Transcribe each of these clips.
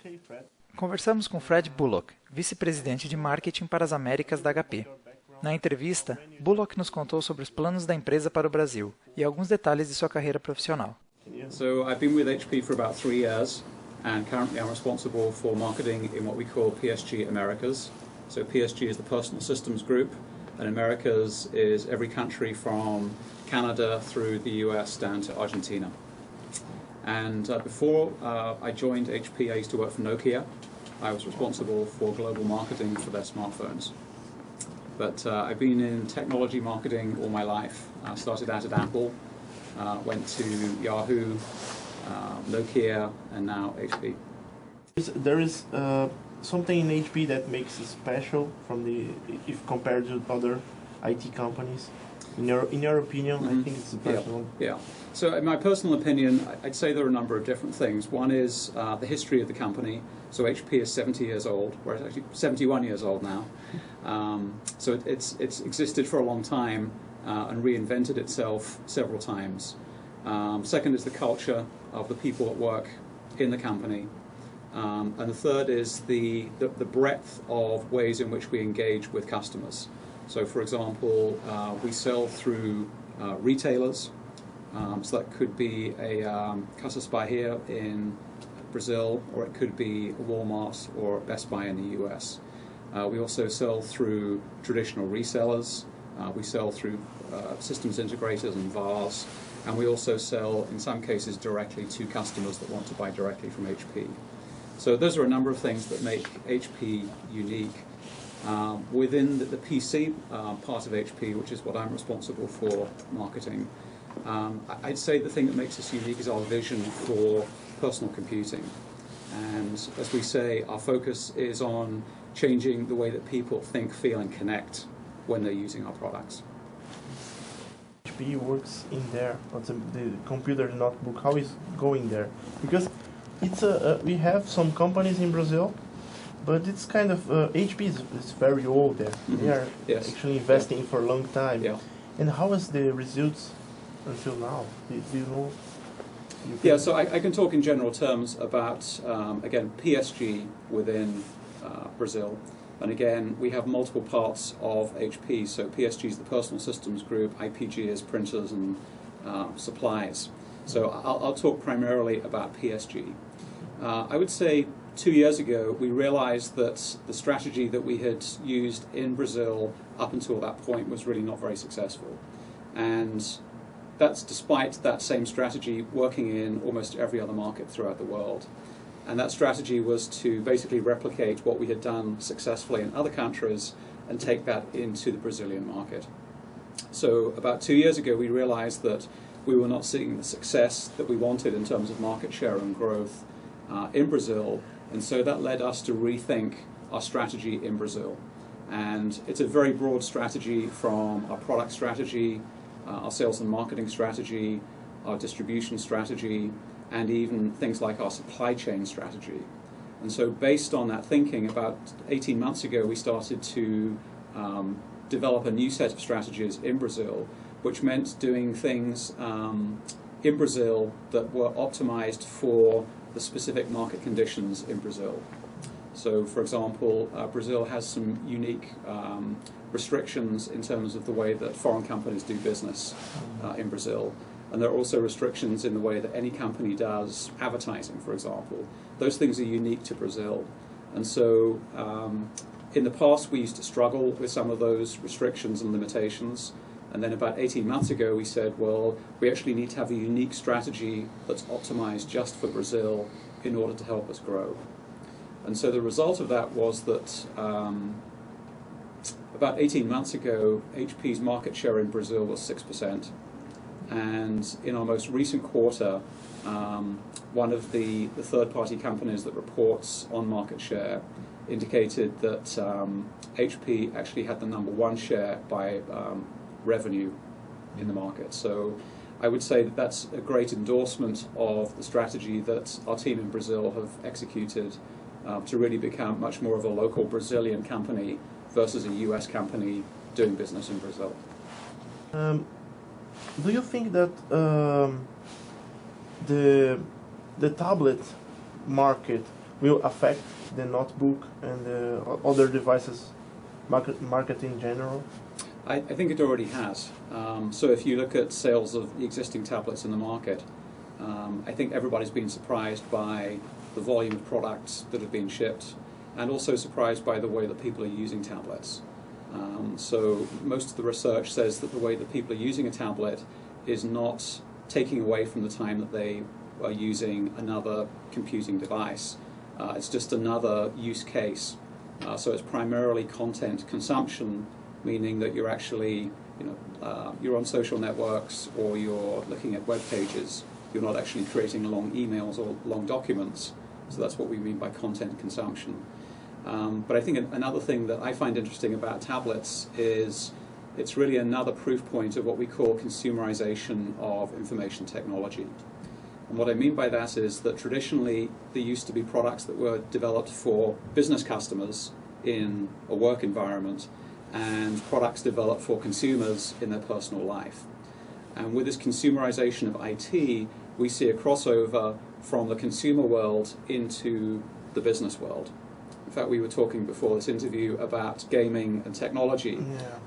Okay, Fred. Conversamos com Fred Bullock, vice-presidente de marketing para as Américas da HP. Na entrevista, Bullock nos contou sobre os planos da empresa para o Brasil e alguns detalhes de sua carreira profissional. So I've been with HP for about 3 years, and currently I'm responsible for marketing in what we call PSG Americas. So PSG is the Personal Systems Group, and Americas is every country from Canada through the US down to Argentina. And before I joined HP, I used to work for Nokia. I was responsible for global marketing for their smartphones. But I've been in technology marketing all my life. I started out at Apple, went to Yahoo, Nokia, and now HP. There is something in HP that makes it special if compared to other IT companies. In your opinion, I think it's the personal. Yeah. So in my personal opinion, I'd say there are a number of different things. One is the history of the company. So HP is 70 years old, whereas actually 71 years old now. So it's existed for a long time and reinvented itself several times. Second is the culture of the people that work in the company. And the third is the breadth of ways in which we engage with customers. So for example, we sell through retailers. So that could be a Casas Bahia in Brazil, or it could be a Walmart or Best Buy in the US. We also sell through traditional resellers. We sell through systems integrators and VARs. And we also sell, in some cases, directly to customers that want to buy directly from HP. So those are a number of things that make HP unique. Within the PC part of HP, which is what I'm responsible for marketing, I'd say the thing that makes us unique is our vision for personal computing. And as we say, our focus is on changing the way that people think, feel, and connect when they're using our products. HP works in there, but the computer notebook, how is going there? Because it's we have some companies in Brazil, but it's kind of HP is very old there. They are actually investing for a long time. Yeah. And how is the results until now? Do you know? Yeah, so I can talk in general terms about, again, PSG within Brazil. And again, we have multiple parts of HP. So PSG is the Personal Systems Group, IPG is printers and supplies. So I'll talk primarily about PSG. I would say 2 years ago, we realized that the strategy that we had used in Brazil up until that point was really not very successful. And that's despite that same strategy working in almost every other market throughout the world. And that strategy was to basically replicate what we had done successfully in other countries and take that into the Brazilian market. So about 2 years ago, we realized that we were not seeing the success that we wanted in terms of market share and growth in Brazil. And so that led us to rethink our strategy in Brazil. And it's a very broad strategy, from our product strategy, our sales and marketing strategy, our distribution strategy, and even things like our supply chain strategy. And so based on that thinking, about 18 months ago, we started to develop a new set of strategies in Brazil, which meant doing things in Brazil that were optimized for the specific market conditions in Brazil. So, for example, Brazil has some unique restrictions in terms of the way that foreign companies do business in Brazil. And there are also restrictions in the way that any company does advertising, for example. Those things are unique to Brazil. And so in the past, we used to struggle with some of those restrictions and limitations. And then about 18 months ago, we said, well, we actually need to have a unique strategy that's optimized just for Brazil in order to help us grow. And so the result of that was that about 18 months ago, HP's market share in Brazil was 6%. And in our most recent quarter, one of the third-party companies that reports on market share indicated that HP actually had the #1 share by revenue in the market. So I would say that that's a great endorsement of the strategy that our team in Brazil have executed to really become much more of a local Brazilian company versus a US company doing business in Brazil. Do you think that the tablet market will affect the notebook and the other devices market in general? I think it already has. So if you look at sales of the existing tablets in the market, I think everybody's been surprised by the volume of products that have been shipped, and also surprised by the way that people are using tablets. So most of the research says that the way that people are using a tablet is not taking away from the time that they are using another computing device. It's just another use case. So it's primarily content consumption, meaning that you're actually, you're on social networks or you're looking at web pages. You're not actually creating long emails or long documents. So that's what we mean by content consumption. But I think another thing that I find interesting about tablets is it's really another proof point of what we call consumerization of information technology. And what I mean by that is that traditionally there used to be products that were developed for business customers in a work environment and products developed for consumers in their personal life. And with this consumerization of IT, we see a crossover from the consumer world into the business world. In fact, we were talking before this interview about gaming and technology,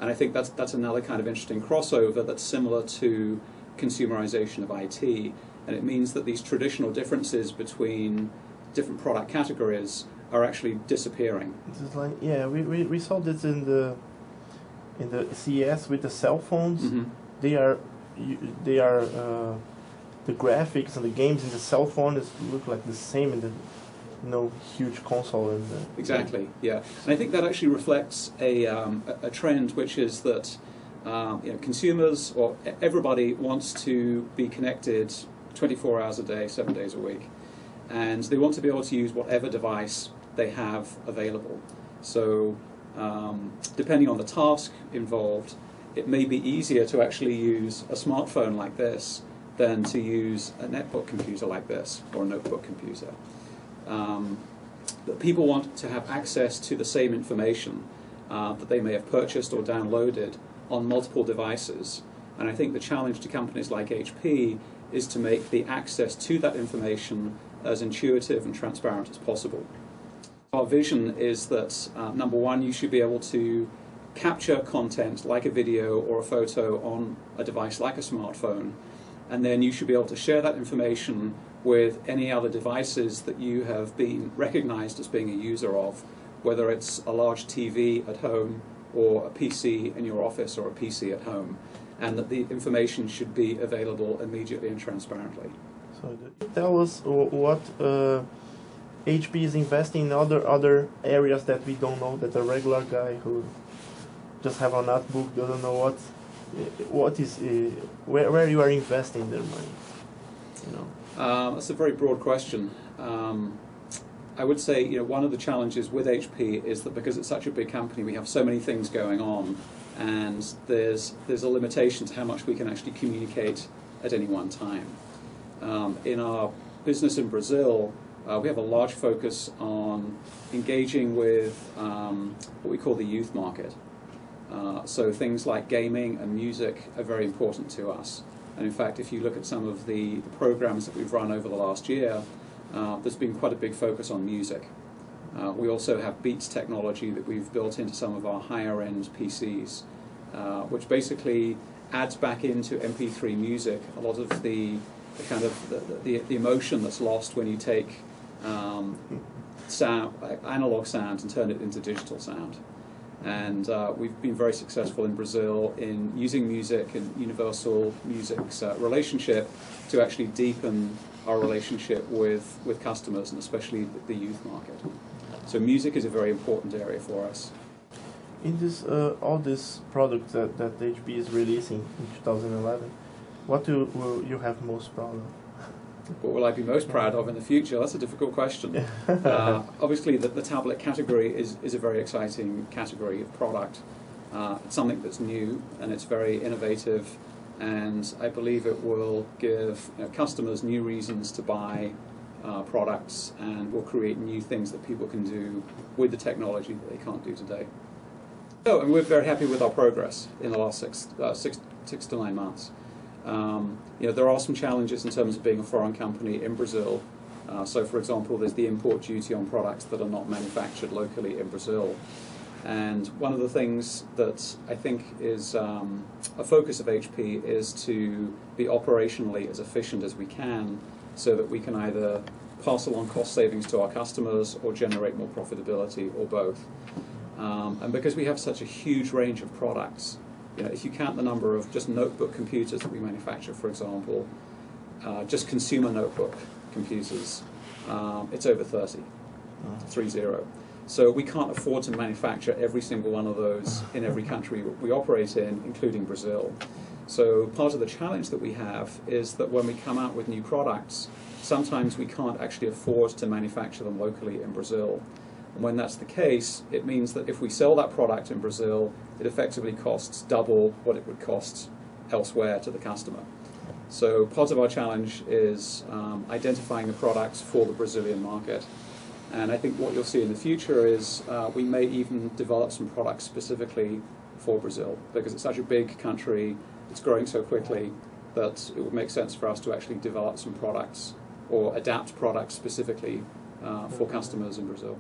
and I think that's another kind of interesting crossover that's similar to consumerization of IT, and it means that these traditional differences between different product categories are actually disappearing. It's like, yeah, we saw this in the CES with the cell phones. Mm-hmm. They are the graphics and the games in the cell phone look like the same in the huge console. Exactly, yeah. And I think that actually reflects a trend, which is that consumers or everybody wants to be connected 24 hours a day, 7 days a week. And they want to be able to use whatever device they have available. So depending on the task involved, it may be easier to actually use a smartphone like this than to use a netbook computer like this or a notebook computer. But people want to have access to the same information that they may have purchased or downloaded on multiple devices. And I think the challenge to companies like HP is to make the access to that information as intuitive and transparent as possible. Our vision is that, number one, you should be able to capture content like a video or a photo on a device like a smartphone, and then you should be able to share that information with any other devices that you have been recognized as being a user of, whether it's a large TV at home or a PC in your office or a PC at home, and that the information should be available immediately and transparently. So tell us what HP is investing in other areas that we don't know, that a regular guy who just have a notebook doesn't know what is where you are investing their money. That's a very broad question. I would say one of the challenges with HP is that because it's such a big company, we have so many things going on, and there's a limitation to how much we can actually communicate at any one time. In our business in Brazil, we have a large focus on engaging with what we call the youth market. So things like gaming and music are very important to us. And in fact, if you look at some of the programs that we've run over the last year, there's been quite a big focus on music. We also have Beats technology that we've built into some of our higher-end PCs, which basically adds back into MP3 music a lot of the kind of the emotion that's lost when you take analog sound and turn it into digital sound. And we've been very successful in Brazil in using music and universal music's relationship to actually deepen our relationship with customers, and especially the youth market. So music is a very important area for us. In this all these products that HP is releasing in 2011, what will you have most proud of? What will I be most proud of in the future? That's a difficult question. Obviously, the tablet category is a very exciting category of product. It's something that's new and it's very innovative, and I believe it will give customers new reasons to buy products, and will create new things that people can do with the technology that they can't do today. So, and we're very happy with our progress in the last six to 9 months. There are some challenges in terms of being a foreign company in Brazil. So, for example, there's the import duty on products that are not manufactured locally in Brazil. And one of the things that I think is a focus of HP is to be operationally as efficient as we can so that we can either pass along cost savings to our customers or generate more profitability, or both. And because we have such a huge range of products, if you count the number of just notebook computers that we manufacture, for example, just consumer notebook computers, it's over 30, 30. So we can't afford to manufacture every single one of those in every country we operate in, including Brazil. So part of the challenge that we have is that when we come out with new products, sometimes we can't actually afford to manufacture them locally in Brazil. And when that's the case, it means that if we sell that product in Brazil, it effectively costs double what it would cost elsewhere to the customer. So part of our challenge is identifying the products for the Brazilian market. And I think what you'll see in the future is we may even develop some products specifically for Brazil, because it's such a big country, it's growing so quickly, that it would make sense for us to actually develop some products or adapt products specifically for customers in Brazil.